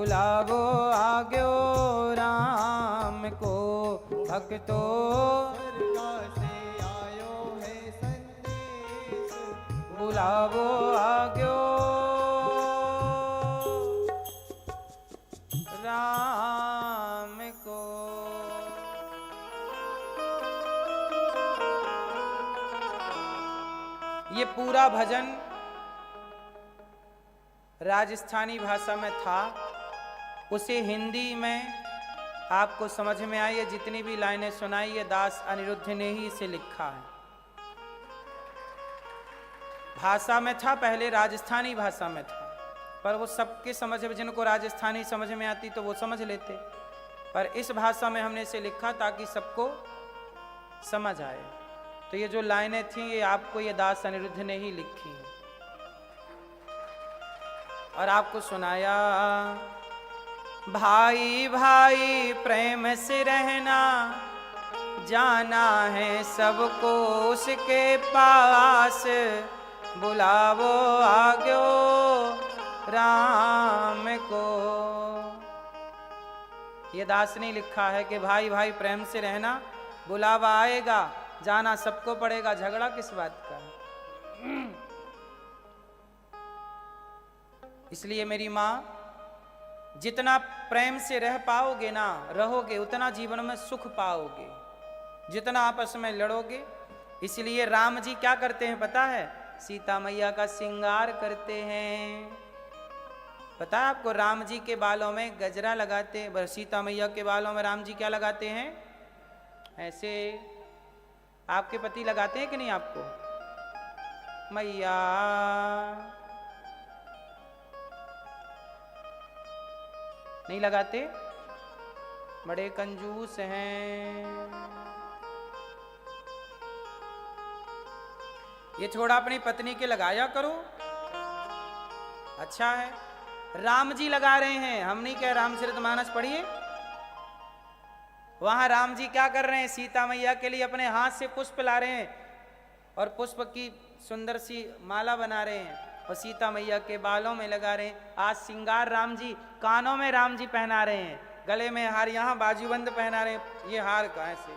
बुलावो आग्यो राम को, भक्तो बुलावो आग्यो राम को। ये पूरा भजन राजस्थानी भाषा में था, उसे हिंदी में आपको समझ में आई है। जितनी भी लाइनें सुनाई है दास अनिरुद्ध ने ही इसे लिखा है। भाषा में था पहले, राजस्थानी भाषा में था, पर वो सबके समझ में, जिनको राजस्थानी समझ में आती तो वो समझ लेते, पर इस भाषा में हमने इसे लिखा ताकि सबको समझ आए। तो ये जो लाइनें थी ये आपको ये दास अनिरुद्ध ने ही लिखी हैं और आपको सुनाया। भाई भाई प्रेम से रहना, जाना है सबको उसके पास, बुलावो आग्यो राम को। ये दास ने लिखा है कि भाई भाई प्रेम से रहना, बुलावा आएगा, जाना सबको पड़ेगा, झगड़ा किस बात का। इसलिए मेरी माँ, जितना प्रेम से रह पाओगे ना, रहोगे, उतना जीवन में सुख पाओगे, जितना आपस में लड़ोगे। इसलिए राम जी क्या करते हैं पता है? सीता मैया का श्रृंगार करते हैं। पता है आपको? राम जी के बालों में गजरा लगाते हैं, सीता मैया के बालों में राम जी क्या लगाते हैं? ऐसे। आपके पति लगाते हैं कि नहीं आपको? मैया नहीं लगाते, बड़े कंजूस हैं। ये थोड़ा अपनी पत्नी के लगाया करो, अच्छा है। राम जी लगा रहे हैं, हम नहीं कह, रामचरितमानस पढ़िए, वहां राम जी क्या कर रहे हैं? सीता मैया के लिए अपने हाथ से पुष्प ला रहे हैं और पुष्प की सुंदर सी माला बना रहे हैं और सीता मैया के बालों में लगा रहे हैं। आज श्रृंगार राम जी, कानों में राम जी पहना रहे हैं, गले में हार, यहाँ बाजूबंद पहना रहे हैं। ये हार कहाँ से?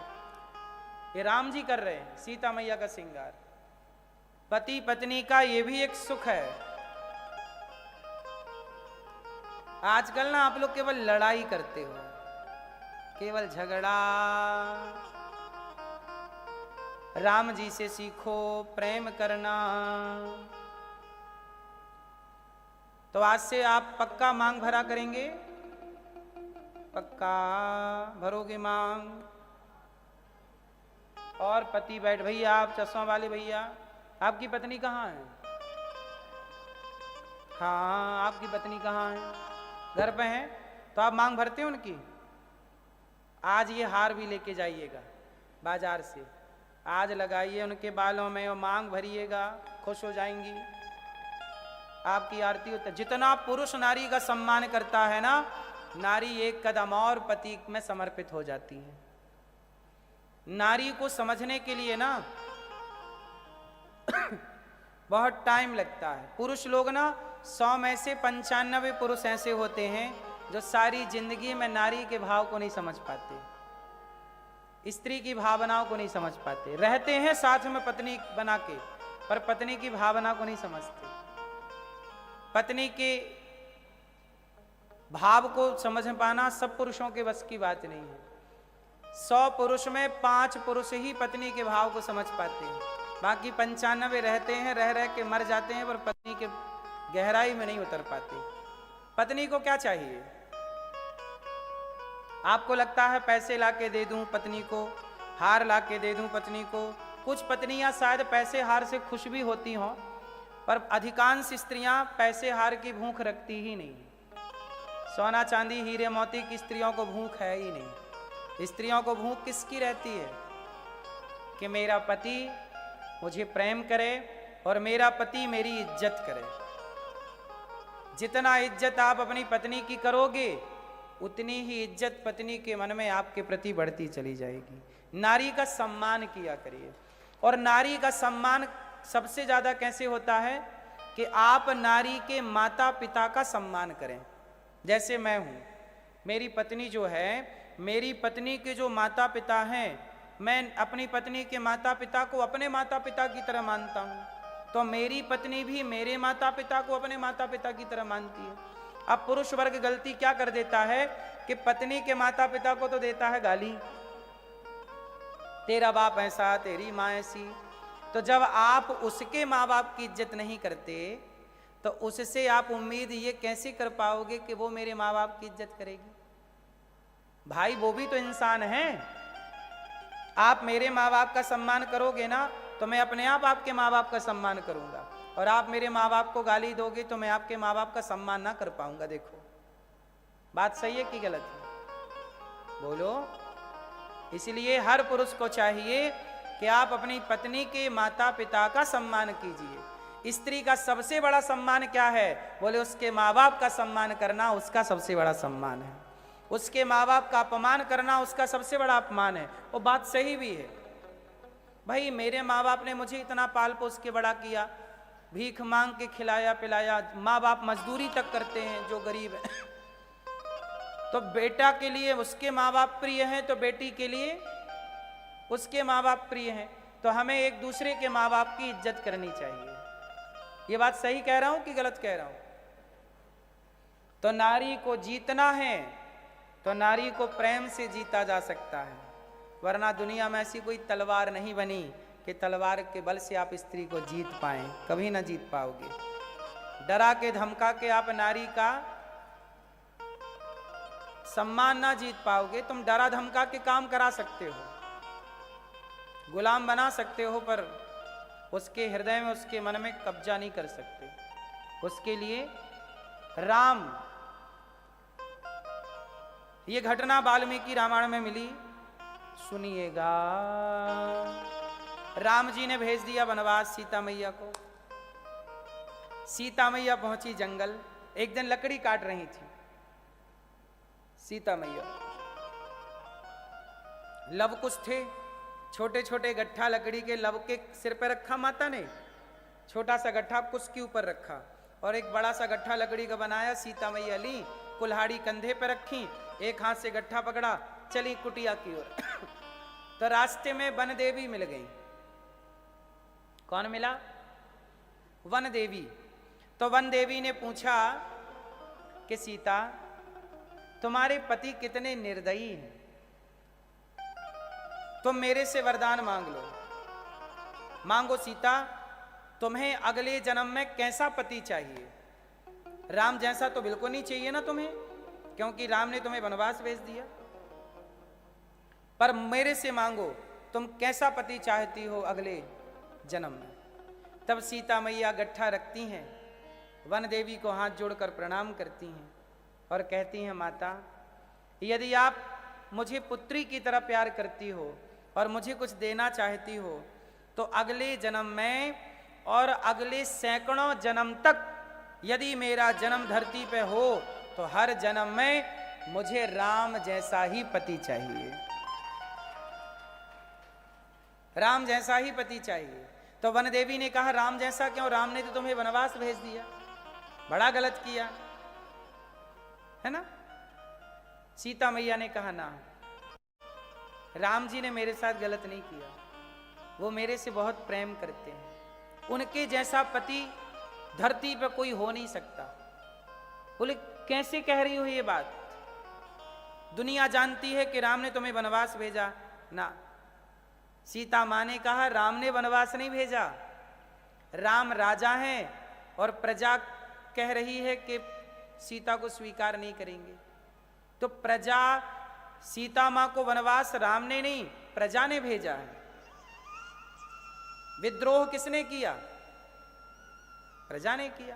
ये राम जी कर रहे हैं, सीता मैया का श्रृंगार। पति पत्नी का ये भी एक सुख है। आजकल ना आप लोग केवल लड़ाई करते हो, केवल झगड़ा। राम जी से सीखो प्रेम करना। तो आज से आप पक्का मांग भरा करेंगे, पक्का भरोगे मांग। और पति बैठ, भैया आप चश्मा वाले भैया, आपकी पत्नी कहाँ है? हाँ, आपकी पत्नी कहाँ है? घर पे है? तो आप मांग भरते हैं उनकी? आज ये हार भी लेके जाइएगा बाजार से, आज लगाइए उनके बालों में और मांग भरिएगा, खुश हो जाएंगी। आपकी आरती होता है। जितना पुरुष नारी का सम्मान करता है ना, नारी एक कदम और पति में समर्पित हो जाती है। नारी को समझने के लिए ना बहुत टाइम लगता है। पुरुष लोग ना 100 में से 95 पुरुष ऐसे होते हैं जो सारी जिंदगी में नारी के भाव को नहीं समझ पाते, स्त्री की भावनाओं को नहीं समझ पाते। रहते हैं साथ में पत्नी बना के, पर पत्नी की भावना को नहीं समझते। पत्नी के भाव को समझ पाना सब पुरुषों के बस की बात नहीं है। 100 पुरुष में 5 पुरुष ही पत्नी के भाव को समझ पाते हैं, बाकी 95 रहते हैं, रह रह के मर जाते हैं, पर पत्नी के गहराई में नहीं उतर पाते। पत्नी को क्या चाहिए? आपको लगता है पैसे लाके दे दूं पत्नी को, हार लाके दे दूं पत्नी को। कुछ पत्नियां शायद पैसे हार से खुश भी होती हों, पर अधिकांश स्त्रियां पैसे हार की भूख रखती ही नहीं। सोना चांदी हीरे मोती की स्त्रियों को भूख है ही नहीं। स्त्रियों को भूख किसकी रहती है? कि मेरा पति मुझे प्रेम करे और मेरा पति मेरी इज्जत करे। जितना इज्जत आप अपनी पत्नी की करोगे, उतनी ही इज्जत पत्नी के मन में आपके प्रति बढ़ती चली जाएगी। नारी का सम्मान किया करिए। और नारी का सम्मान सबसे ज्यादा कैसे होता है? कि आप नारी के माता पिता का सम्मान करें। जैसे मैं हूं, मेरी पत्नी जो है, मेरी पत्नी के जो माता पिता हैं, मैं अपनी पत्नी के माता पिता को अपने माता पिता की तरह मानता हूं, तो मेरी पत्नी भी मेरे माता पिता को अपने माता पिता की तरह मानती है। अब पुरुष वर्ग गलती क्या कर देता है कि पत्नी के माता पिता को तो देता है गाली, तेरा बाप ऐसा, तेरी माँ ऐसी। तो जब आप उसके माँ बाप की इज्जत नहीं करते तो उससे आप उम्मीद ये कैसे कर पाओगे कि वो मेरे माँ बाप की इज्जत करेगी? भाई वो भी तो इंसान है। आप मेरे माँ बाप का सम्मान करोगे ना तो मैं अपने आप आपके माँ बाप का सम्मान करूंगा, और आप मेरे माँ बाप को गाली दोगे तो मैं आपके माँ बाप का सम्मान ना कर पाऊंगा। देखो बात सही है कि गलत है? बोलो। इसलिए हर पुरुष को चाहिए कि आप अपनी पत्नी के माता पिता का सम्मान कीजिए। स्त्री का सबसे बड़ा सम्मान क्या है? बोले उसके माँ बाप का सम्मान करना उसका सबसे बड़ा सम्मान है। उसके माँ बाप का अपमान करना उसका सबसे बड़ा अपमान है। वो बात सही भी है। भाई मेरे माँ बाप ने मुझे इतना पाल पोस के बड़ा किया, भीख मांग के खिलाया पिलाया, माँ बाप मजदूरी तक करते हैं जो गरीब है तो बेटा के लिए उसके माँ बाप प्रिय हैं तो बेटी के लिए उसके माँ बाप प्रिय हैं। तो हमें एक दूसरे के माँ बाप की इज्जत करनी चाहिए। ये बात सही कह रहा हूं कि गलत कह रहा हूं? तो नारी को जीतना है तो नारी को प्रेम से जीता जा सकता है, वरना दुनिया में ऐसी कोई तलवार नहीं बनी कि तलवार के बल से आप स्त्री को जीत पाएं। कभी ना जीत पाओगे। डरा के धमका के आप नारी का सम्मान ना जीत पाओगे। तुम डरा धमका के काम करा सकते हो, गुलाम बना सकते हो, पर उसके हृदय में उसके मन में कब्जा नहीं कर सकते। उसके लिए राम, ये घटना वाल्मीकि रामायण में मिली, सुनिएगा। राम जी ने भेज दिया वनवास सीता मैया को। सीता मैया पहुंची जंगल। एक दिन लकड़ी काट रही थी सीता मैया। लव कुछ थे, छोटे छोटे गट्ठा लकड़ी के लव के सिर पर रखा माता ने, छोटा सा गट्ठा कुश के ऊपर रखा और एक बड़ा सा गट्ठा लकड़ी का बनाया। सीता मैया ली, कुल्हाड़ी कंधे पर रखी, एक हाथ से गट्ठा पकड़ा, चली कुटिया की ओर तो रास्ते में वन देवी मिल गई। कौन मिला? वन देवी। तो वन देवी ने पूछा कि सीता तुम्हारे पति कितने निर्दयी हैं, तुम मेरे से वरदान मांग लो। मांगो सीता, तुम्हें अगले जन्म में कैसा पति चाहिए? राम जैसा तो बिल्कुल नहीं चाहिए ना तुम्हें, क्योंकि राम ने तुम्हें वनवास भेज दिया। पर मेरे से मांगो, तुम कैसा पति चाहती हो अगले जन्म में। तब सीता मैया गट्ठा रखती हैं, वन देवी को हाथ जोड़कर प्रणाम करती हैं और कहती हैं, माता यदि आप मुझे पुत्री की तरह प्यार करती हो और मुझे कुछ देना चाहती हो तो अगले जन्म में और अगले सैकड़ों जन्म तक यदि मेरा जन्म धरती पे हो तो हर जन्म में मुझे राम जैसा ही पति चाहिए। राम जैसा ही पति चाहिए। तो वन देवी ने कहा, राम जैसा क्यों? राम ने तो तुम्हें वनवास भेज दिया, बड़ा गलत किया है ना। सीता मैया ने कहा, ना, राम जी ने मेरे साथ गलत नहीं किया, वो मेरे से बहुत प्रेम करते हैं, उनके जैसा पति धरती पे कोई हो नहीं सकता। बोले कैसे कह रही हो ये बात? दुनिया जानती है कि राम ने तुम्हें वनवास भेजा ना। सीता मां ने कहा, राम ने वनवास नहीं भेजा, राम राजा हैं और प्रजा कह रही है कि सीता को स्वीकार नहीं करेंगे। तो प्रजा, सीता मां को वनवास राम ने नहीं प्रजा ने भेजा है। विद्रोह किसने किया? प्रजा ने किया।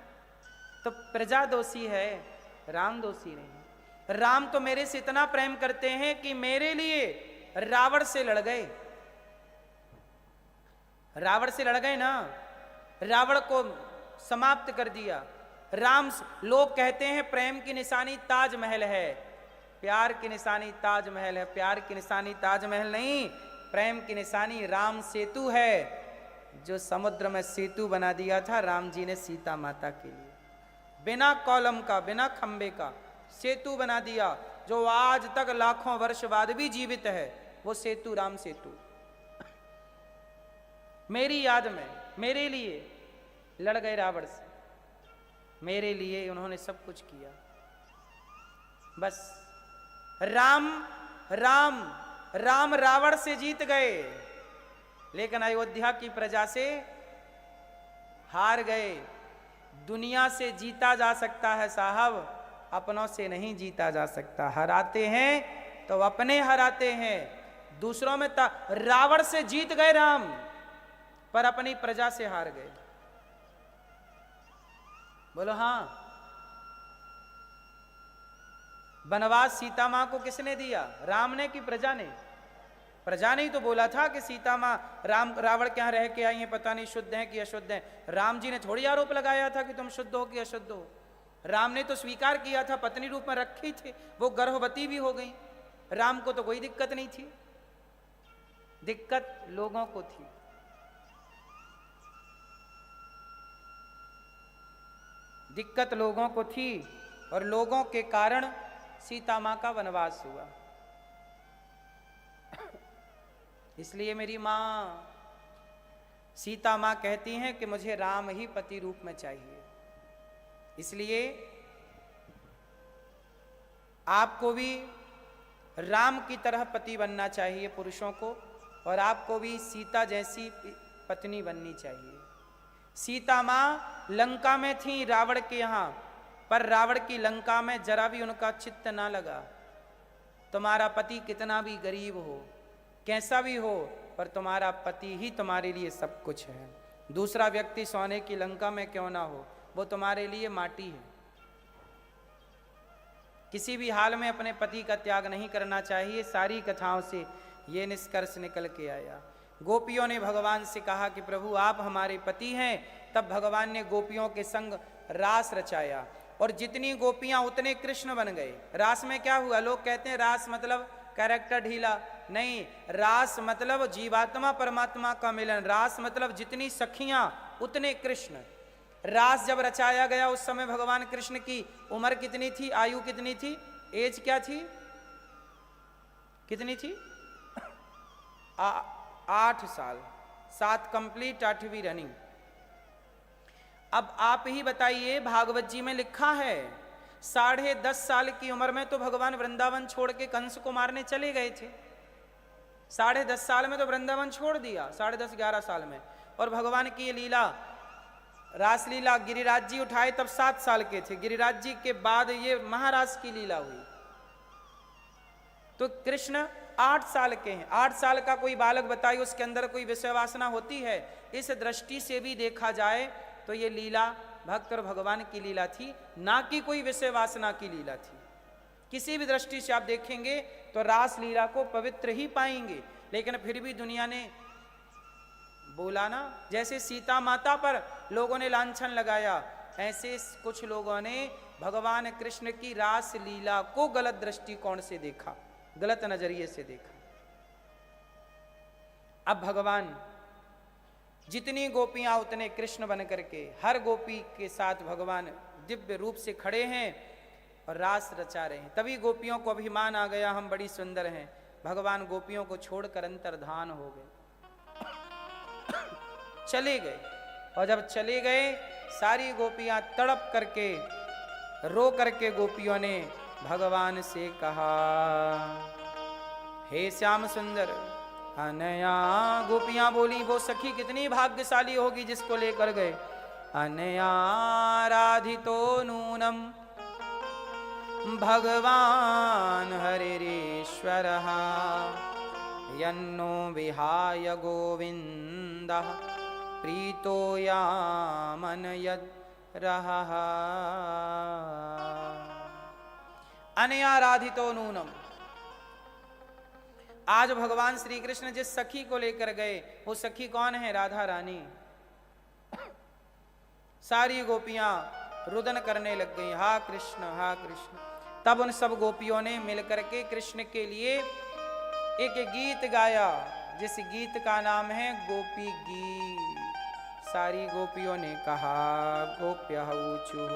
तो प्रजा दोषी है, राम दोषी नहीं। राम तो मेरे से इतना प्रेम करते हैं कि मेरे लिए रावण से लड़ गए। रावण से लड़ गए ना, रावण को समाप्त कर दिया। राम, लोग कहते हैं प्रेम की निशानी ताजमहल है, प्यार की निशानी ताजमहल है। प्यार की निशानी ताजमहल नहीं, प्रेम की निशानी राम सेतु है, जो समुद्र में सेतु बना दिया था राम जी ने सीता माता के लिए। बिना कॉलम का, बिना खंबे का सेतु बना दिया, जो आज तक लाखों वर्ष बाद भी जीवित है, वो सेतु राम सेतु। मेरी याद में, मेरे लिए लड़ गए रावण से, मेरे लिए उन्होंने सब कुछ किया। बस राम राम राम रावण से जीत गए, लेकिन अयोध्या की प्रजा से हार गए। दुनिया से जीता जा सकता है साहब, अपनों से नहीं जीता जा सकता। हराते हैं तो अपने हराते हैं, दूसरों में रावण से जीत गए राम, पर अपनी प्रजा से हार गए। बोलो हाँ। वनवास सीता मां को किसने दिया? राम ने कि प्रजा ने? प्रजा ने ही तो बोला था कि सीता मां रावण के यहां रह के आई हैं, पता नहीं शुद्ध हैं कि अशुद्ध हैं। राम जी ने थोड़ी आरोप लगाया था कि तुम शुद्ध हो कि अशुद्ध हो। राम ने तो स्वीकार किया था, पत्नी रूप में रखी थी, वो गर्भवती भी हो गई। राम को तो कोई दिक्कत नहीं थी, दिक्कत लोगों को थी। दिक्कत लोगों को थी और लोगों के कारण सीता मां का वनवास हुआ। इसलिए मेरी मां सीता मां कहती हैं कि मुझे राम ही पति रूप में चाहिए। इसलिए आपको भी राम की तरह पति बनना चाहिए पुरुषों को, और आपको भी सीता जैसी पत्नी बननी चाहिए। सीता मां लंका में थी रावण के यहां, पर रावण की लंका में जरा भी उनका चित्त ना लगा। तुम्हारा पति कितना भी गरीब हो, कैसा भी हो, पर तुम्हारा पति ही तुम्हारे लिए सब कुछ है। दूसरा व्यक्ति सोने की लंका में क्यों ना हो, वो तुम्हारे लिए माटी है। किसी भी हाल में अपने पति का त्याग नहीं करना चाहिए। सारी कथाओं से ये निष्कर्ष निकल के आया। गोपियों ने भगवान से कहा कि प्रभु आप हमारे पति हैं। तब भगवान ने गोपियों के संग रास रचाया, और जितनी गोपियां उतने कृष्ण बन गए। रास में क्या हुआ? लोग कहते हैं रास मतलब कैरेक्टर ढीला, नहीं, रास मतलब जीवात्मा परमात्मा का मिलन। रास मतलब जितनी सखियां उतने कृष्ण। रास जब रचाया गया उस समय भगवान कृष्ण की उम्र कितनी थी, आयु कितनी थी, एज क्या थी, कितनी थी? 8 साल, 7 कंप्लीट, 8वीं रनिंग। अब आप ही बताइए, भागवत जी में लिखा है 10.5 साल की उम्र में तो भगवान वृंदावन छोड़ के कंस को मारने चले गए थे। 10.5 साल में तो वृंदावन छोड़ दिया, 10.5-11 साल में। और भगवान की ये लीला, रासलीला, गिरिराज जी उठाए तब 7 साल के थे। गिरिराज जी के बाद ये महाराज की लीला हुई। तो कृष्ण 8 साल के हैं। 8 साल का कोई बालक बताइए, उसके अंदर कोई विषय वासना होती है? इस दृष्टि से भी देखा जाए तो ये लीला भक्त और भगवान की लीला थी, ना कि कोई विषय वासना की लीला थी। किसी भी दृष्टि से आप देखेंगे तो रास लीला को पवित्र ही पाएंगे। लेकिन फिर भी दुनिया ने बोला ना, जैसे सीता माता पर लोगों ने लांछन लगाया, ऐसे कुछ लोगों ने भगवान कृष्ण की रास लीला को गलत दृष्टिकोण से देखा, गलत नजरिए से देखा। अब भगवान जितनी गोपियां उतने कृष्ण बन करके हर गोपी के साथ भगवान दिव्य रूप से खड़े हैं और रास रचा रहे हैं। तभी गोपियों को अभिमान आ गया, हम बड़ी सुंदर हैं। भगवान गोपियों को छोड़कर अंतर्धान हो गए, चले गए। और जब चले गए, सारी गोपियां तड़प करके, रो करके गोपियों ने भगवान से कहा, हे श्याम सुंदर अनया। गोपियां बोली, वो सखी कितनी भाग्यशाली होगी जिसको लेकर गए। अनया राधितो नूनम भगवान हरिरीश्वरः यन्नो विहाय गोविंदः प्रीतो यामनयद् रहः। अनया राधितो नूनम, आज भगवान श्री कृष्ण जिस सखी को लेकर गए, वो सखी कौन है? राधा रानी। सारी गोपियां रुदन करने लग गई, हा कृष्ण हा कृष्ण। तब उन सब गोपियों ने मिलकर के कृष्ण के लिए एक गीत गाया, जिस गीत का नाम है गोपी गीत। सारी गोपियों ने कहा, गोप्यः ऊचुः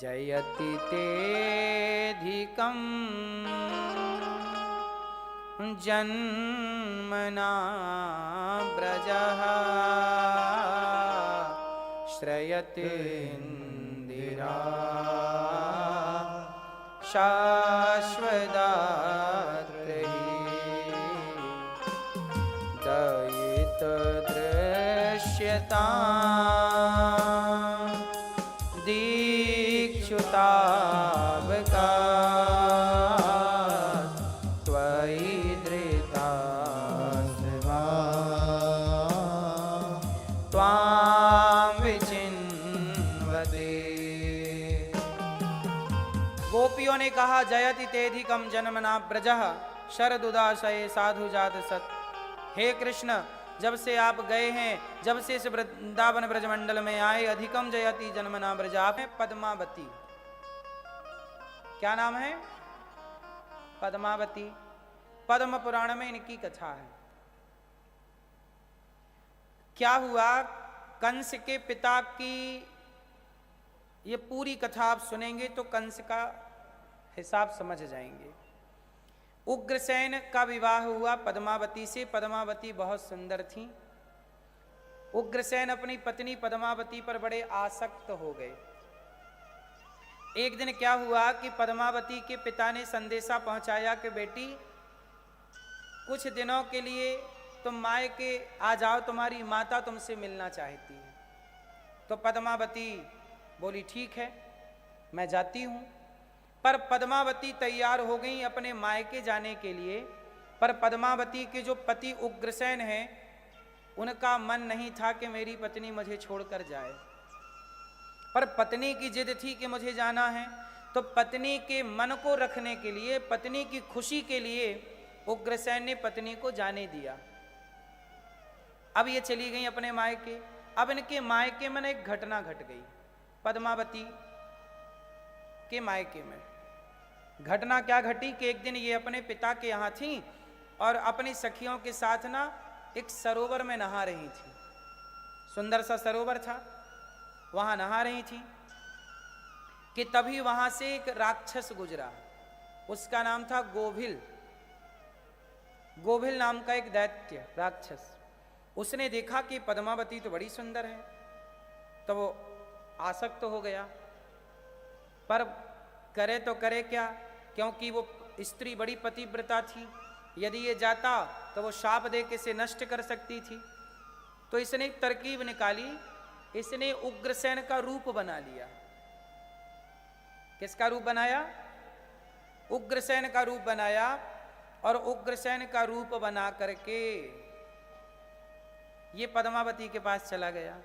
जयति तेऽधिकं जन्मना व्रजः श्रयते इंदिरा शाश्वदात्रिः दयितदृश्यतां दीक्षुतावका त्वयि धृतास्वा त्वां विचिन्वते। गोपियों ने कहा जयति तेधिकम जन्मना ब्रजः शरदुदाशये साधु जात सत। हे कृष्ण, जब से आप गए हैं, जब से इस वृंदावन ब्रजमंडल में आए, अधिकम जयति जन्मना ब्रज। आप हैं पद्मावती। क्या नाम है? पद्मावती। पद्म पुराण में इनकी कथा है। क्या हुआ, कंस के पिता की ये पूरी कथा आप सुनेंगे तो कंस का हिसाब समझ जाएंगे। उग्रसेन का विवाह हुआ पद्मावती से। पद्मावती बहुत सुंदर थी। उग्रसेन अपनी पत्नी पद्मावती पर बड़े आसक्त हो गए। एक दिन क्या हुआ कि पद्मावती के पिता ने संदेशा पहुंचाया कि बेटी, कुछ दिनों के लिए तुम मायके आ जाओ, तुम्हारी माता तुमसे मिलना चाहती है। तो पद्मावती बोली ठीक है, मैं जाती हूं। पर पद्मावती तैयार हो गई अपने मायके जाने के लिए। पर पद्मावती के जो पति उग्रसेन हैं, उनका मन नहीं था कि मेरी पत्नी मुझे छोड़कर जाए। पर पत्नी की जिद थी कि मुझे जाना है। तो पत्नी के मन को रखने के लिए, पत्नी की खुशी के लिए उग्रसेन ने पत्नी को जाने दिया। अब ये चली गई अपने मायके। अब इनके मायके में एक घटना घट गई। पद्मावती के मायके में घटना क्या घटी कि एक दिन ये अपने पिता के यहाँ थी और अपनी सखियों के साथ ना एक सरोवर में नहा रही थी। सुंदर सा सरोवर था, वहां नहा रही थी कि तभी वहां से एक राक्षस गुजरा। उसका नाम था गोभिल। गोभिल नाम का एक दैत्य राक्षस। उसने देखा कि पद्मावती तो बड़ी सुंदर है, तो वो आसक्त हो गया। पर करे तो करे क्या, क्योंकि वो स्त्री बड़ी पतिव्रता थी। यदि ये जाता तो वो शाप दे के इसे नष्ट कर सकती थी। तो इसने एक तरकीब निकाली। इसने उग्रसेन का रूप बना लिया। किसका रूप बनाया? उग्रसेन का रूप बनाया। और उग्रसेन का रूप बना करके ये पद्मावती के पास चला गया।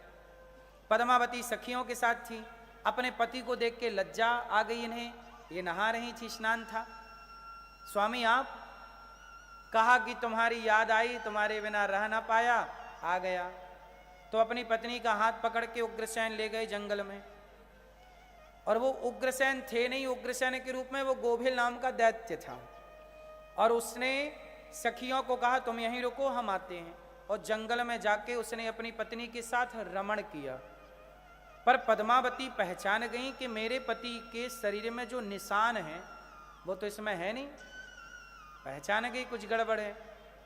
पद्मावती सखियों के साथ थी। अपने पति को देख के लज्जा आ गई इन्हें। ये नहा रही थी, स्नान था। स्वामी आप, कहा कि तुम्हारी याद आई, तुम्हारे बिना रह ना पाया, आ गया। तो अपनी पत्नी का हाथ पकड़ के उग्रसेन ले गए जंगल में। और वो उग्रसेन थे नहीं, उग्रसेन के रूप में वो गोभिल नाम का दैत्य था। और उसने सखियों को कहा तुम यहीं रुको, हम आते हैं। और जंगल में जाके उसने अपनी पत्नी के साथ रमण किया। पर पद्मावती पहचान गई कि मेरे पति के शरीर में जो निशान है वो तो इसमें है नहीं। पहचान गई कुछ गड़बड़ है।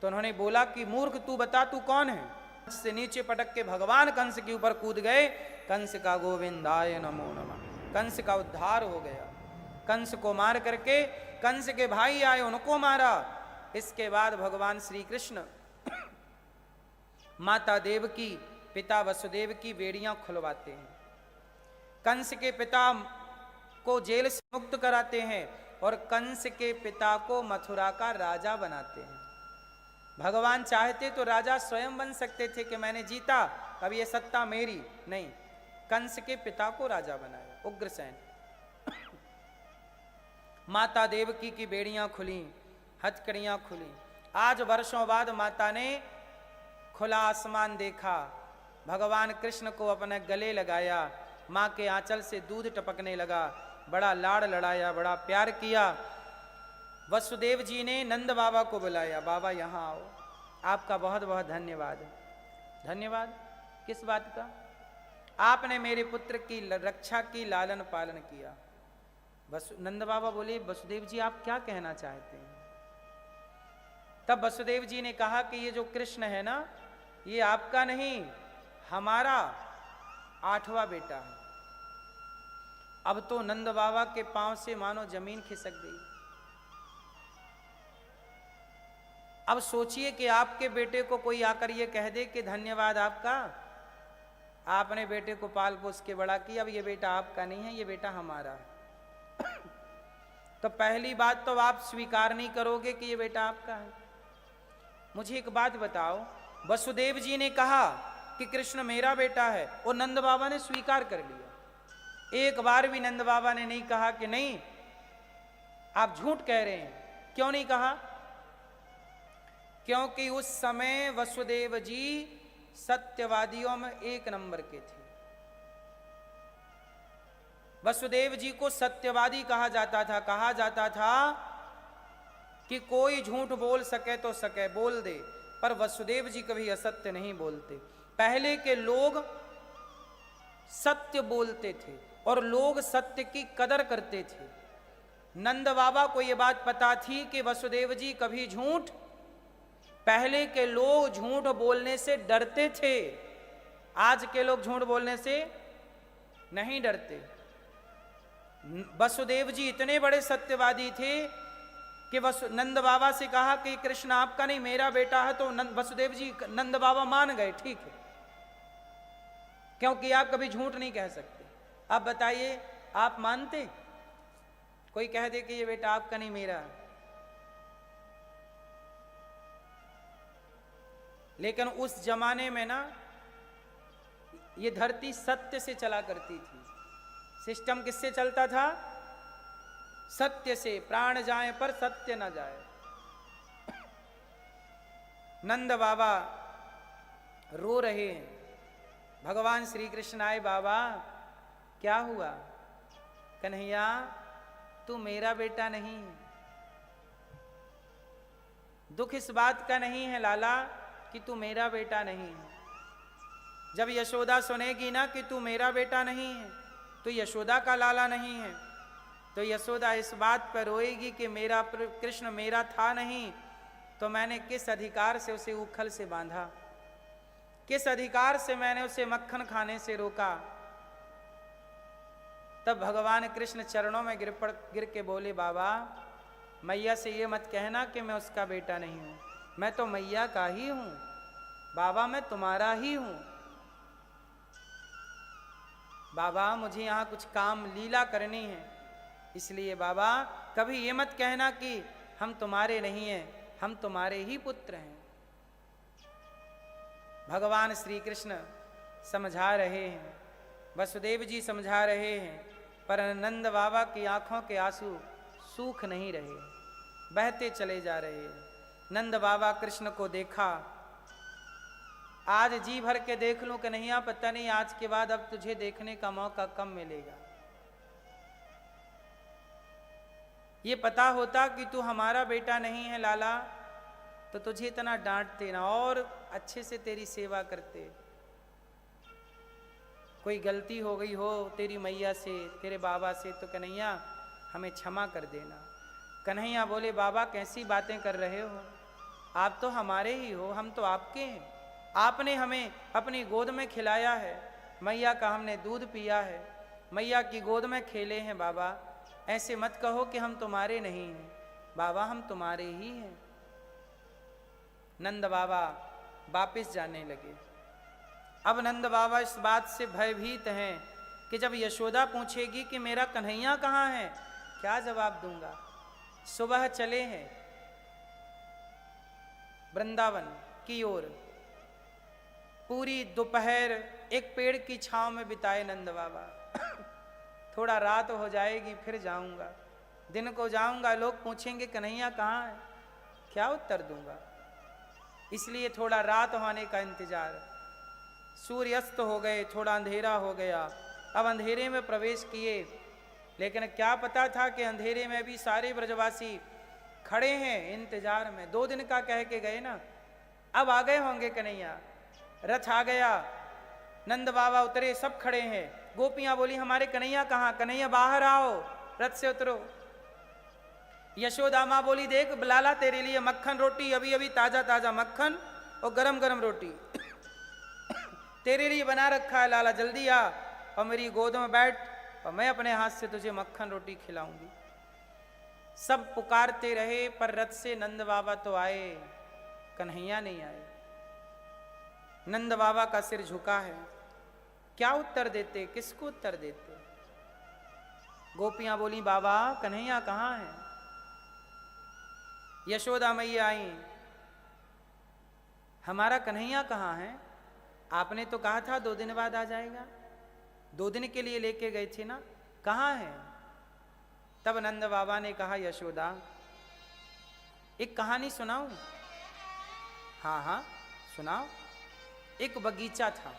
तो उन्होंने बोला कि मूर्ख, तू बता तू कौन है। से नीचे पटक के भगवान कंस के ऊपर कूद गए। कंस का गोविंदाय नमो नमः। कंस का उद्धार हो गया। कंस को मार करके कंस के भाई आए, उनको मारा। इसके बाद भगवान श्री कृष्ण माता देवकी, पिता वसुदेव की बेड़ियां खुलवाते हैं। कंस के पिता को जेल से मुक्त कराते हैं और कंस के पिता को मथुरा का राजा बनाते हैं। भगवान चाहते तो राजा स्वयं बन सकते थे कि मैंने जीता, अब ये सत्ता मेरी। नहीं, कंस के पिता को राजा बनाया उग्रसेन। माता देवकी की बेड़ियां खुली, हथकड़ियां खुली। आज वर्षों बाद माता ने खुला आसमान देखा। भगवान कृष्ण को अपने गले लगाया। माँ के आंचल से दूध टपकने लगा। बड़ा लाड़ लड़ाया, बड़ा प्यार किया। वसुदेव जी ने नंद बाबा को बुलाया, बाबा यहाँ आओ, आपका बहुत बहुत धन्यवाद। धन्यवाद किस बात का? आपने मेरे पुत्र की रक्षा की, लालन पालन किया। बस नंद बाबा बोले, वसुदेव जी आप क्या कहना चाहते हैं? तब वसुदेव जी ने कहा कि ये जो कृष्ण है ना, ये आपका नहीं, हमारा 8वां बेटा है। अब तो नंद बाबा के पांव से मानो जमीन खिसक गई। अब सोचिए कि आपके बेटे को कोई आकर ये कह दे कि धन्यवाद आपका, आपने बेटे को पाल पोस के बड़ा किया, अब ये बेटा आपका नहीं है, ये बेटा हमारा है। तो पहली बात तो आप स्वीकार नहीं करोगे कि ये बेटा आपका है। मुझे एक बात बताओ, वसुदेव जी ने कहा कि कृष्ण मेरा बेटा है और नंद बाबा ने स्वीकार कर लिया। एक बार भी नंद बाबा ने नहीं कहा कि नहीं आप झूठ कह रहे हैं। क्यों नहीं कहा? क्योंकि उस समय वसुदेव जी सत्यवादियों में 1 नंबर के थे। वसुदेव जी को सत्यवादी कहा जाता था। कहा जाता था कि कोई झूठ बोल सके तो सके, बोल दे, पर वसुदेव जी कभी असत्य नहीं बोलते। पहले के लोग सत्य बोलते थे और लोग सत्य की कदर करते थे। नंद बाबा को यह बात पता थी कि वसुदेव जी कभी झूठ, पहले के लोग झूठ बोलने से डरते थे, आज के लोग झूठ बोलने से नहीं डरते। वसुदेव जी इतने बड़े सत्यवादी थे कि नंद बाबा से कहा कि कृष्ण आपका नहीं, मेरा बेटा है, तो वसुदेव जी, नंद बाबा मान गए, ठीक है, क्योंकि आप कभी झूठ नहीं कह सकते। अब बताइए, आप मानते? कोई कह दे कि ये बेटा आपका नहीं, मेरा है। लेकिन उस जमाने में ना ये धरती सत्य से चला करती थी। सिस्टम किससे चलता था? सत्य से। प्राण जाए पर सत्य न जाए। नंद बाबा रो रहे हैं। भगवान श्री कृष्ण आए, बाबा क्या हुआ? कन्हैया तू मेरा बेटा नहीं है। दुख इस बात का नहीं है लाला कि तू मेरा बेटा नहीं है। जब यशोदा सुनेगी ना कि तू मेरा बेटा नहीं है, तो यशोदा का लाला नहीं है, तो यशोदा इस बात पर रोएगी कि मेरा कृष्ण मेरा था नहीं, तो मैंने किस अधिकार से उसे उखल से बांधा, किस अधिकार से मैंने उसे मक्खन खाने से रोका। तब भगवान कृष्ण चरणों में गिर के बोले, बाबा मैया से ये मत कहना कि मैं उसका बेटा नहीं हूं, मैं तो मैया का ही हूं। बाबा मैं तुम्हारा ही हूं। बाबा मुझे यहाँ कुछ काम लीला करनी है, इसलिए बाबा कभी ये मत कहना कि हम तुम्हारे नहीं हैं, हम तुम्हारे ही पुत्र हैं। भगवान श्री कृष्ण समझा रहे हैं, वसुदेव जी समझा रहे हैं, पर नंद बाबा की आंखों के आंसू सूख नहीं रहे, बहते चले जा रहे हैं। नंद बाबा कृष्ण को देखा, आज जी भर के देख लूं कि नहीं, पता नहीं आज के बाद अब तुझे देखने का मौका कम मिलेगा। ये पता होता कि तू हमारा बेटा नहीं है लाला, तो तुझे इतना डांटते ना और अच्छे से तेरी सेवा करते। कोई गलती हो गई हो तेरी मैया से, तेरे बाबा से, तो कन्हैया हमें क्षमा कर देना। कन्हैया बोले, बाबा कैसी बातें कर रहे हो, आप तो हमारे ही हो, हम तो आपके हैं। आपने हमें अपनी गोद में खिलाया है, मैया का हमने दूध पिया है, मैया की गोद में खेले हैं। बाबा ऐसे मत कहो कि हम तुम्हारे नहीं हैं, बाबा हम तुम्हारे ही हैं। नंद बाबा वापिस जाने लगे। अब नंद बाबा इस बात से भयभीत हैं कि जब यशोदा पूछेगी कि मेरा कन्हैया कहाँ है, क्या जवाब दूंगा। सुबह चले हैं वृंदावन की ओर। पूरी दोपहर एक पेड़ की छांव में बिताए नंद बाबा। थोड़ा रात हो जाएगी फिर जाऊंगा, दिन को जाऊंगा, लोग पूछेंगे कन्हैया कहाँ है, क्या उत्तर दूंगा। इसलिए थोड़ा रात होने का इंतजार। सूर्य अस्त हो गए, थोड़ा अंधेरा हो गया। अब अंधेरे में प्रवेश किए, लेकिन क्या पता था कि अंधेरे में भी सारे ब्रजवासी खड़े हैं इंतजार में। 2 दिन का कह के गए ना, अब आ गए होंगे कन्हैया। रथ आ गया, नंद बाबा उतरे, सब खड़े हैं। गोपियां बोली हमारे कन्हैया कहाँ? कन्हैया बाहर आओ, रथ से उतरो। यशोदा माँ बोली देख लाला तेरे लिए मक्खन रोटी, अभी अभी ताजा ताजा मक्खन और गरम गरम रोटी तेरे लिए बना रखा है लाला, जल्दी आ और मेरी गोद में बैठ और मैं अपने हाथ से तुझे मक्खन रोटी खिलाऊंगी। सब पुकारते रहे पर रथ से नंद बाबा तो आए, कन्हैया नहीं आए। नंद बाबा का सिर झुका है, क्या उत्तर देते, किसको उत्तर देते? गोपियां बोली बाबा कन्हैया कहाँ है? यशोदा मैया आई, हमारा कन्हैया कहाँ है? आपने तो कहा था 2 दिन बाद आ जाएगा, 2 दिन के लिए लेके गए थे ना, कहाँ है? तब नंद बाबा ने कहा यशोदा एक कहानी सुनाऊं? हाँ हाँ सुनाओ। एक बगीचा था,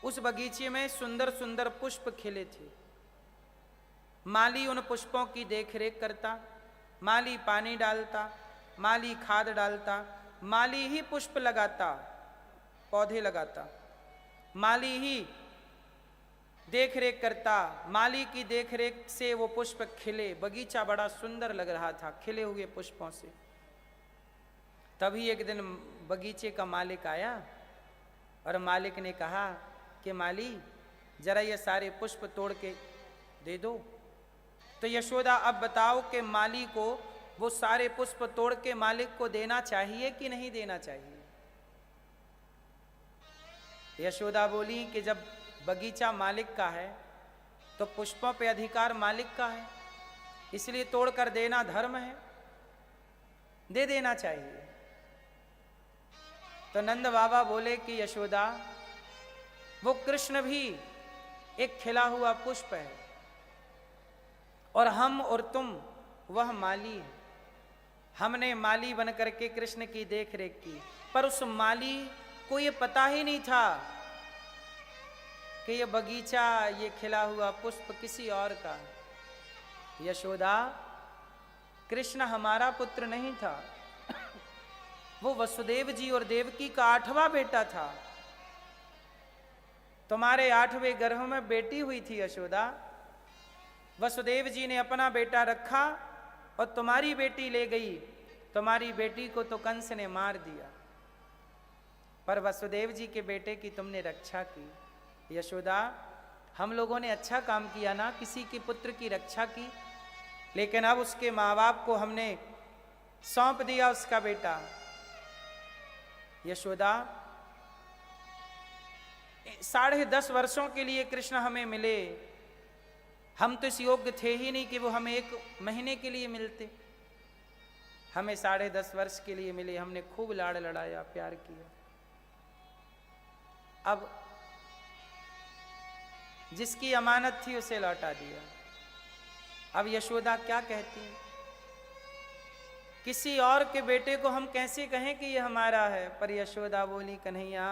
उस बगीचे में सुंदर सुंदर पुष्प खिले थे। माली उन पुष्पों की देखरेख करता, माली पानी डालता, माली खाद डालता, माली ही पुष्प लगाता, पौधे लगाता, माली ही देखरेख करता, माली की देखरेख से वो पुष्प खिले। बगीचा बड़ा सुंदर लग रहा था खिले हुए पुष्पों से। तभी एक दिन बगीचे का मालिक आया और मालिक ने कहा कि माली जरा ये सारे पुष्प तोड़ के दे दो। तो यशोदा अब बताओ कि माली को वो सारे पुष्प तोड़ के मालिक को देना चाहिए कि नहीं देना चाहिए? यशोदा बोली कि जब बगीचा मालिक का है तो पुष्पों पे अधिकार मालिक का है, इसलिए तोड़कर देना धर्म है, दे देना चाहिए। तो नंद बाबा बोले कि यशोदा वो कृष्ण भी एक खिला हुआ पुष्प है और हम और तुम वह माली है। हमने माली बन करके कृष्ण की देख रेख की, पर उस माली को ये पता ही नहीं था कि ये बगीचा, ये खिला हुआ पुष्प किसी और का। यशोदा कृष्ण हमारा पुत्र नहीं था, वो वसुदेव जी और देवकी का 8वां बेटा था। तुम्हारे 8वें गर्भ में बेटी हुई थी यशोदा। वसुदेव जी ने अपना बेटा रखा और तुम्हारी बेटी ले गई। तुम्हारी बेटी को तो कंस ने मार दिया, पर वसुदेव जी के बेटे की तुमने रक्षा की। यशोदा हम लोगों ने अच्छा काम किया ना, किसी के पुत्र की रक्षा की, लेकिन अब उसके माँ बाप को हमने सौंप दिया उसका बेटा। यशोदा 10.5 वर्षों के लिए कृष्ण हमें मिले, हम तो इस योग्य थे ही नहीं कि वो हमें 1 महीने के लिए मिलते। हमें 10.5 वर्ष के लिए मिले, हमने खूब लाड़ लड़ाया, प्यार किया। अब जिसकी अमानत थी उसे लौटा दिया। अब यशोदा क्या कहती है? किसी और के बेटे को हम कैसे कहें कि ये हमारा है? पर यशोदा बोली कन्हैया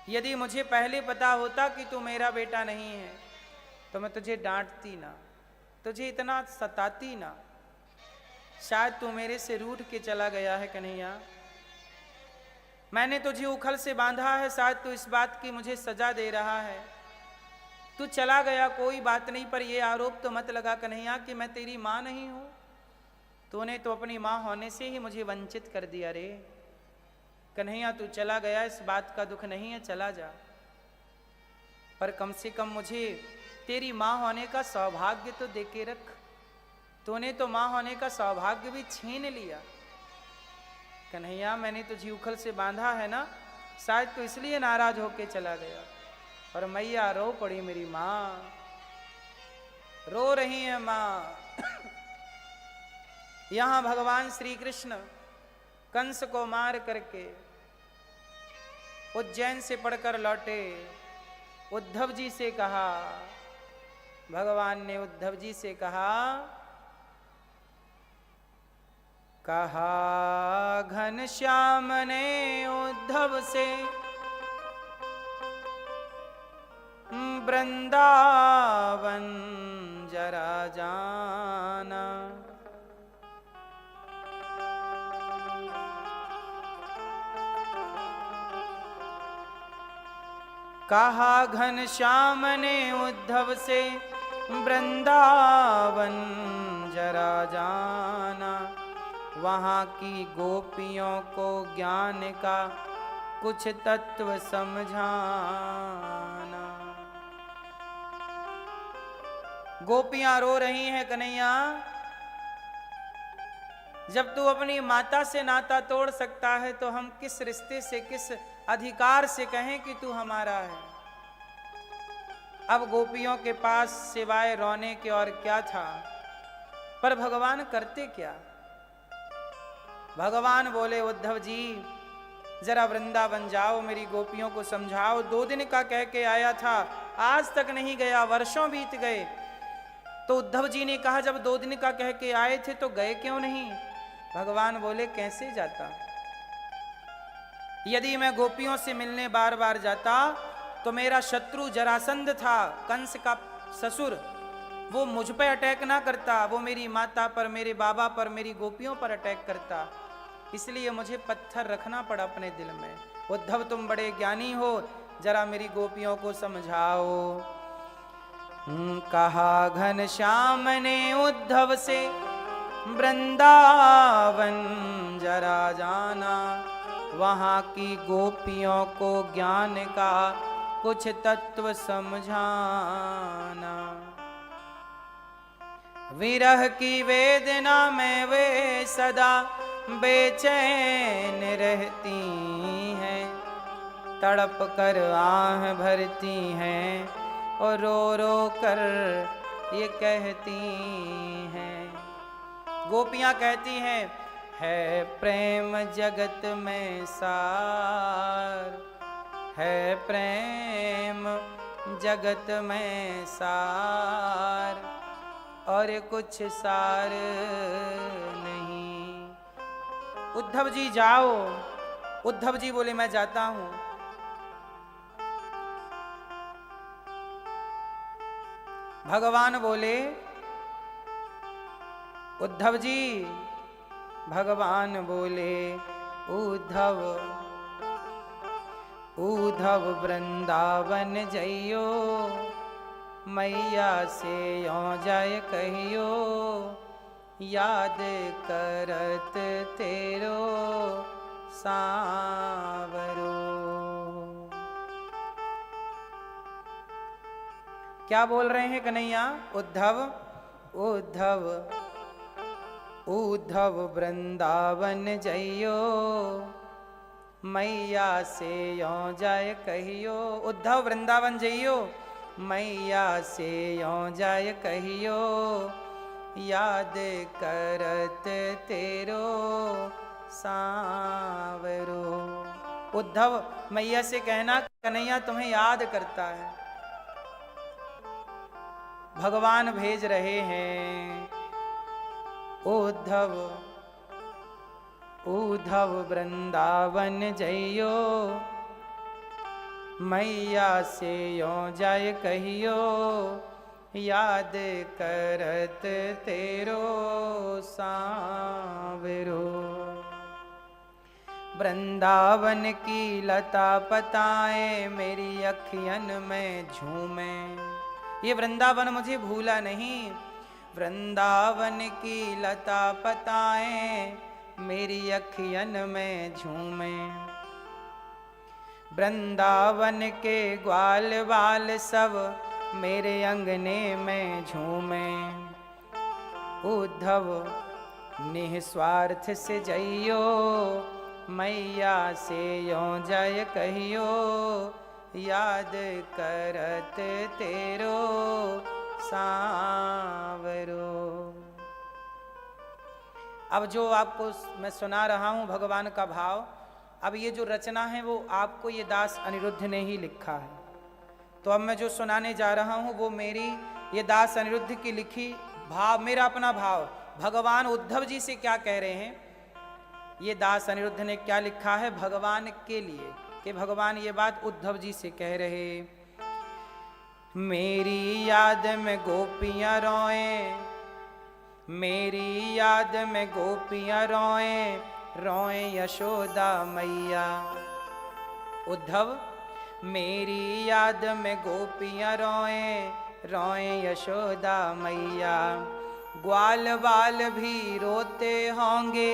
यदि मुझे पहले पता होता कि तू मेरा बेटा नहीं है तो मैं तुझे डांटती ना, तुझे इतना सताती ना। शायद तू मेरे से रूठ के चला गया है कन्हैया, मैंने तुझे उखल से बांधा है, शायद तू इस बात की मुझे सजा दे रहा है। तू चला गया कोई बात नहीं, पर यह आरोप तो मत लगा कन्हैया कि मैं तेरी माँ नहीं हूँ। तूने तो अपनी माँ होने से ही मुझे वंचित कर दिया रे कन्हैया। तू चला गया इस बात का दुख नहीं है, चला जा, पर कम से कम मुझे तेरी माँ होने का सौभाग्य तो दे के रख। तूने तो माँ होने का सौभाग्य भी छीन लिया कन्हैया। मैंने तुझे उखल से बांधा है ना, शायद तो इसलिए नाराज होके चला गया। और मैया रो पड़ी, मेरी माँ रो रही है माँ। यहां भगवान श्री कृष्ण कंस को मार करके उज्जैन से पढ़कर लौटे। उद्धव जी से कहा, भगवान ने उद्धव जी से कहा घनश्याम ने उद्धव से वृंदावन जरा जाना। कहा घनश्याम ने उद्धव से वृंदावन जरा जाना, वहाँ की गोपियों को ज्ञान का कुछ तत्व समझाना। गोपियां रो रही हैं, कन्हैया जब तू अपनी माता से नाता तोड़ सकता है तो हम किस रिश्ते से, किस अधिकार से कहें कि तू हमारा है। अब गोपियों के पास सिवाय रोने के और क्या था, पर भगवान करते क्या। भगवान बोले, उद्धव जी जरा वृंदावन जाओ, मेरी गोपियों को समझाओ। 2 दिन का कह के आया था, आज तक नहीं गया, वर्षों बीत गए। तो उद्धव जी ने कहा, जब 2 दिन का कह के आए थे तो गए क्यों नहीं। भगवान बोले, कैसे जाता। यदि मैं गोपियों से मिलने बार बार जाता तो मेरा शत्रु जरासंध था, कंस का ससुर, वो मुझ पर अटैक ना करता, वो मेरी माता पर, मेरे बाबा पर, मेरी गोपियों पर अटैक करता। इसलिए मुझे पत्थर रखना पड़ा अपने दिल में। उद्धव तुम बड़े ज्ञानी हो, जरा मेरी गोपियों को समझाओ। कहा घनश्याम ने उद्धव से वृंदावन जरा जाना, वहाँ की गोपियों को ज्ञान का कुछ तत्व समझाना। विरह की वेदना में वे सदा बेचैन रहती हैं, तड़प कर आह भरती हैं और रो रो कर ये कहती हैं। गोपियां कहती हैं, है प्रेम जगत में सार, है प्रेम जगत में सार, और कुछ सार नहीं। उद्धव जी जाओ। उद्धव जी बोले, मैं जाता हूं। भगवान बोले, उद्धव जी, भगवान बोले, उद्धव उद्धव वृंदावन जइयो, मैया से यों जाय कहियो, याद करत तेरो सांवरो। क्या बोल रहे हैं कन्हैया। उद्धव उद्धव उद्धव वृंदावन जइयो, मैया से यों जाय कहियो। उद्धव वृंदावन जइयो, मैया से यों जाय कहियो, याद करत तेरो सांवरो। उद्धव मैया से कहना, कन्हैया तुम्हें याद करता है। भगवान भेज रहे हैं, उद्धव उद्धव वृंदावन जइयो, मैया से यों जाय कहियो, याद करत तेरो सांवरो। वृंदावन की लता पताएं मेरी अखियन में झूमे, ये वृंदावन मुझे भूला नहीं। वृंदावन की लता पताएं मेरी अखियन में झूमे, वृंदावन के ग्वाल बाल सब मेरे अंगने में झूमे। उद्धव निस्वार्थ से जइयो, मैया से यों जाय कहियो, याद करत तेरो सांवरो। अब जो आपको मैं सुना रहा हूं भगवान का भाव, अब ये जो रचना है वो आपको ये दास अनिरुद्ध ने ही लिखा है। तो अब मैं जो सुनाने जा रहा हूं वो मेरी ये दास अनिरुद्ध की लिखी भाव, मेरा अपना भाव। भगवान उद्धव जी से क्या कह रहे हैं, ये दास अनिरुद्ध ने क्या लिखा है भगवान के लिए, कि भगवान ये बात उद्धव जी से कह रहे। मेरी याद में गोपियां रोएं, मेरी याद में गोपियां रोएं, रोएं यशोदा मैया। उद्धव मेरी याद में गोपियां रोए रोए यशोदा मैया। ग्वाल बाल भी रोते होंगे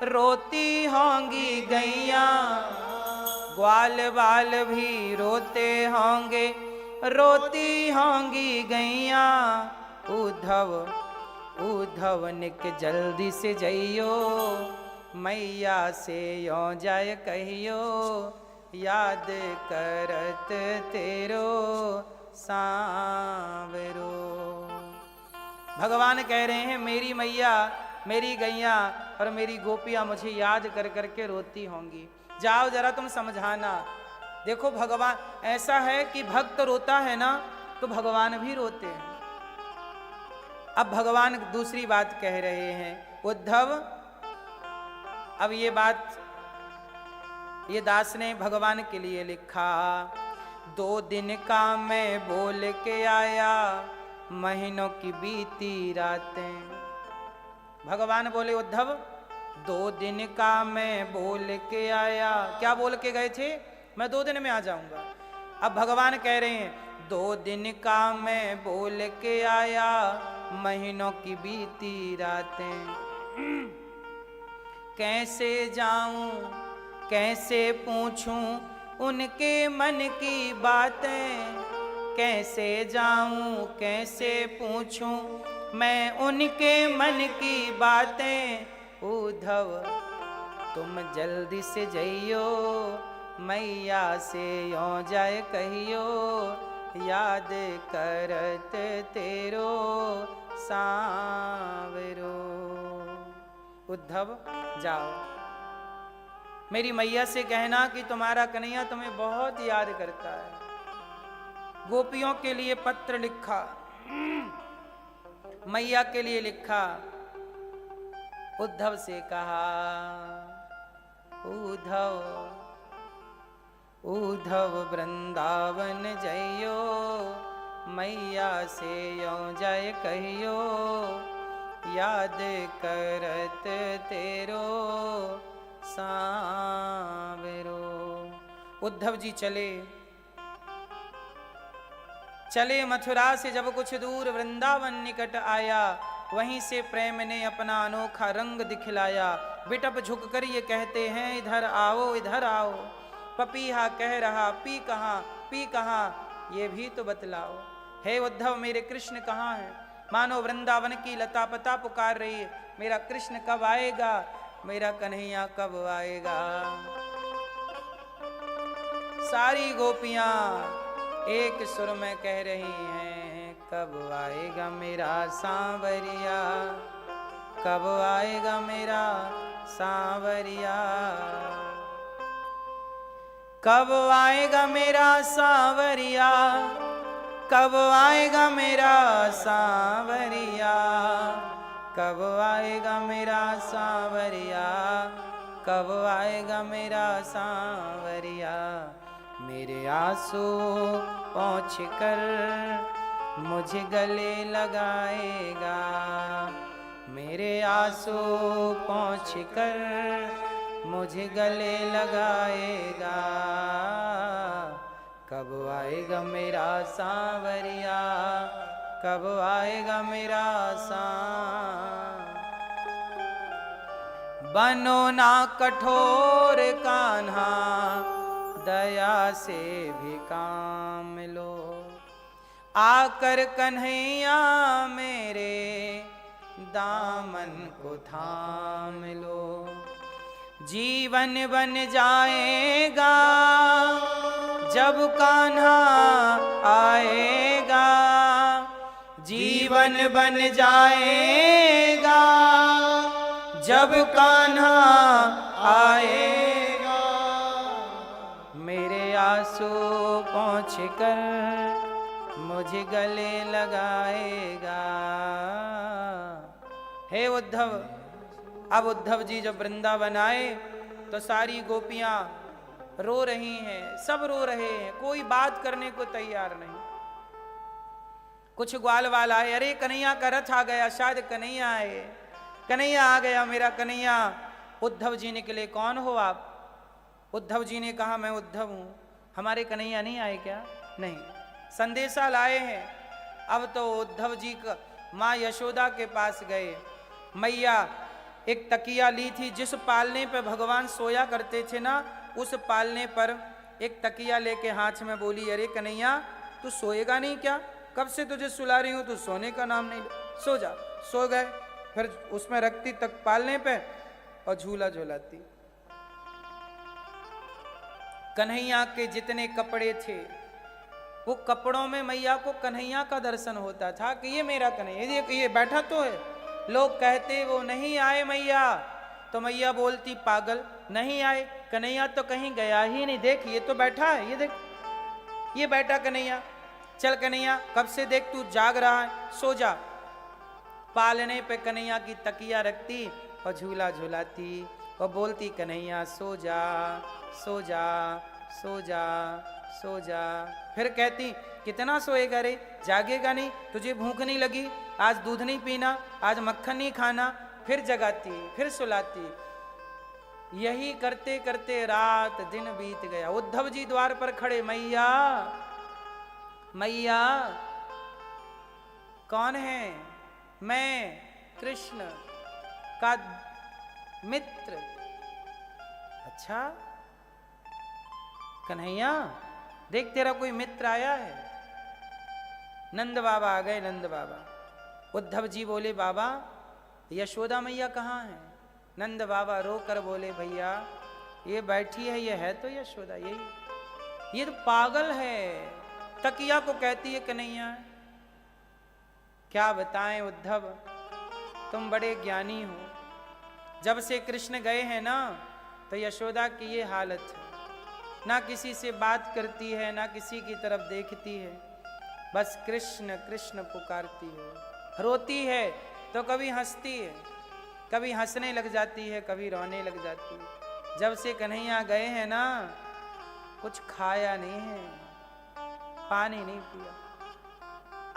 रोती होंगी गैया। ग्वाल बाल भी रोते होंगे रोती होंगी गैया। उद्धव उद्धव निक जल्दी से जइयो मैया से यो जाय कहियो। याद करत तेरो सांवरो। भगवान कह रहे हैं मेरी मैया मेरी गैया और मेरी गोपियां मुझे याद कर करके रोती होंगी। जाओ जरा तुम समझाना। देखो भगवान ऐसा है कि भक्त रोता है ना तो भगवान भी रोते हैं। अब भगवान दूसरी बात कह रहे हैं उद्धव। अब ये बात ये दास ने भगवान के लिए लिखा। 2 दिन का मैं बोल के आया महीनों की बीती रातें। भगवान बोले उद्धव 2 दिन का मैं बोल के आया। क्या बोल के गए थे? मैं 2 दिन में आ जाऊंगा। अब भगवान कह रहे हैं 2 दिन का मैं बोल के आया महीनों की बीती रातें। कैसे जाऊं कैसे पूछूं उनके मन की बातें। कैसे जाऊं कैसे पूछूं मैं उनके मन की बातें। उद्धव तुम जल्दी से जइयो मैया से यो जाय कहियो। याद करत तेरो सांवरो। उद्धव जाओ मेरी मैया से कहना कि तुम्हारा कन्हैया तुम्हें बहुत याद करता है। गोपियों के लिए पत्र लिखा मैया के लिए लिखा। उद्धव से कहा उद्धव उद्धव वृंदावन जइयो मैया से यो जाय कहियो। याद करत तेरो सांवरो। उद्धव जी चले मथुरा से जब कुछ दूर वृंदावन निकट आया वहीं से प्रेम ने अपना अनोखा रंग दिखलाया। बिटप झुककर ये कहते हैं इधर आओ इधर आओ। पपीहा कह रहा पी कहाँ ये भी तो बतलाओ। हे उद्धव मेरे कृष्ण कहाँ हैं? मानो वृंदावन की लता पता पुकार रही है मेरा कृष्ण कब आएगा मेरा कन्हैया कब आएगा। सारी गोपियां एक सुर में कह रही हैं कब आएगा मेरा सांवरिया कब आएगा मेरा सांवरिया। कब आएगा मेरा सांवरिया कब आएगा मेरा सांवरिया। कब आएगा मेरा सांवरिया कब आएगा मेरा सांवरिया। मेरे आंसू पहुँच कर मुझे गले लगाएगा। मेरे आंसू पहुँच कर मुझे गले लगाएगा। कब आएगा मेरा सांवरिया कब आएगा मेरा बनो ना कठोर कान्हा दया से भी काम लो। आकर कन्हैया मेरे दामन को थाम लो। जीवन बन जाएगा जब कान्हा आएगा। जीवन बन जाएगा जब कान्हा आएगा। मेरे आंसू पहुँच कर मुझे गले लगाएगा। हे उद्धव, अब उद्धव जी जब वृंदावन आए तो सारी गोपियां रो रही हैं, सब रो रहे हैं, कोई बात करने को तैयार नहीं। कुछ ग्वाल वाला है, अरे कन्हैया का रथ आ गया, शायद कन्हैया आए, कन्हैया आ गया मेरा कन्हैया। उद्धव जी निकले, कौन हो आप? उद्धव जी ने कहा मैं उद्धव हूं। हमारे कन्हैया नहीं आए क्या? नहीं, संदेशा लाए हैं। अब तो उद्धव जी का माँ यशोदा के पास गए। मैया एक तकिया ली थी, जिस पालने पे भगवान सोया करते थे ना, उस पालने पर एक तकिया लेके हाथ में बोली, अरे कन्हैया तू सोएगा नहीं क्या? कब से तुझे सुला रही हूं, तू सोने का नाम नहीं, सो जा। सो गए। फिर उसमें रखती तक पालने पे और झूला झूलाती। कन्हैया के जितने कपड़े थे, वो कपड़ों में मैया को कन्हैया का दर्शन होता था कि ये मेरा कन्हैया, ये बैठा तो है। लोग कहते वो नहीं आए मैया, तो मैया बोलती पागल, नहीं आए कन्हैया तो कहीं गया ही नहीं, देख ये तो बैठा है, ये देख ये बैठा कन्हैया। चल कन्हैया कब से देख तू जाग रहा है, सो जा। पालने पे कन्हैया की तकिया रखती और झूला झूलाती और बोलती कन्हैया सो जा सो जा सो जा सो जा। फिर कहती कितना सोएगा रे, जागेगा नहीं, तुझे भूख नहीं लगी, आज दूध नहीं पीना, आज मक्खन नहीं खाना। फिर जगाती, फिर सुलाती। यही करते करते रात दिन बीत गया। उद्धव जी द्वार पर खड़े, मैया मैया कौन है? मैं कृष्ण का मित्र। अच्छा कन्हैया देख तेरा कोई मित्र आया है। नंद बाबा आ गए। नंद बाबा, उद्धव जी बोले बाबा यशोदा मैया कहाँ है? नंद बाबा रो कर बोले भैया ये बैठी है, ये है तो यशोदा, यही, ये तो पागल है, तकिया को कहती है कन्हैया। क्या बताएं उद्धव, तुम बड़े ज्ञानी हो। जब से कृष्ण गए हैं ना, तो यशोदा की ये हालत है, ना किसी से बात करती है, ना किसी की तरफ देखती है, बस कृष्ण कृष्ण पुकारती है। रोती है तो कभी हंसती है, कभी हंसने लग जाती है, कभी रोने लग जाती है। जब से कन्हैया गए हैं ना, कुछ खाया नहीं है, पानी नहीं पिया।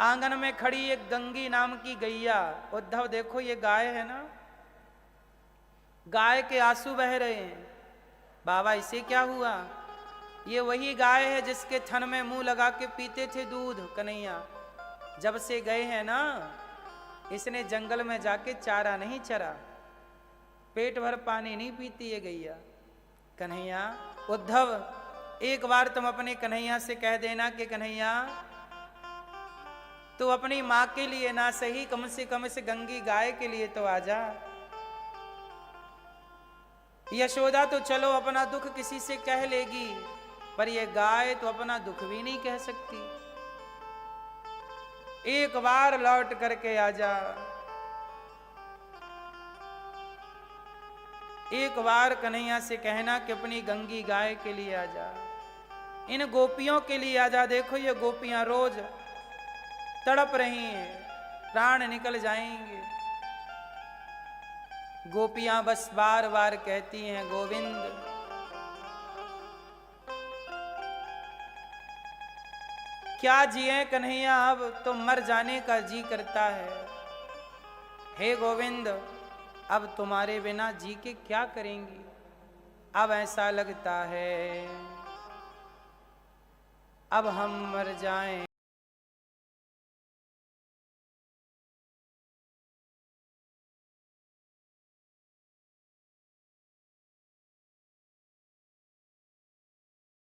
आंगन में खड़ी एक गंगी नाम की गैया, उद्धव देखो ये गाय है ना, गाय के आंसू बह रहे हैं। बाबा इसे क्या हुआ? ये वही गाय है जिसके थन में मुंह लगा के पीते थे दूध कन्हैया। जब से गए हैं ना, इसने जंगल में जाके चारा नहीं चरा, पेट भर पानी नहीं पीती है गैया। कन्हैया, उद्धव एक बार तुम अपने कन्हैया से कह देना कि कन्हैया तू अपनी माँ के लिए ना सही, कम से कम इस गंगी गाय के लिए तो आ जा। यशोदा तो चलो अपना दुख किसी से कह लेगी, पर ये गाय तो अपना दुख भी नहीं कह सकती। एक बार लौट करके आ जा, एक बार कन्हैया से कहना कि अपनी गंगी गाय के लिए आ जा, इन गोपियों के लिए आ जा। देखो ये गोपियां रोज तड़प रही हैं, प्राण निकल जाएंगे। गोपियां बस बार बार कहती हैं गोविंद। क्या जिए कन्हैया, अब तो मर जाने का जी करता है। हे गोविंद, अब तुम्हारे बिना जी के क्या करेंगी? अब ऐसा लगता है अब हम मर जाएं।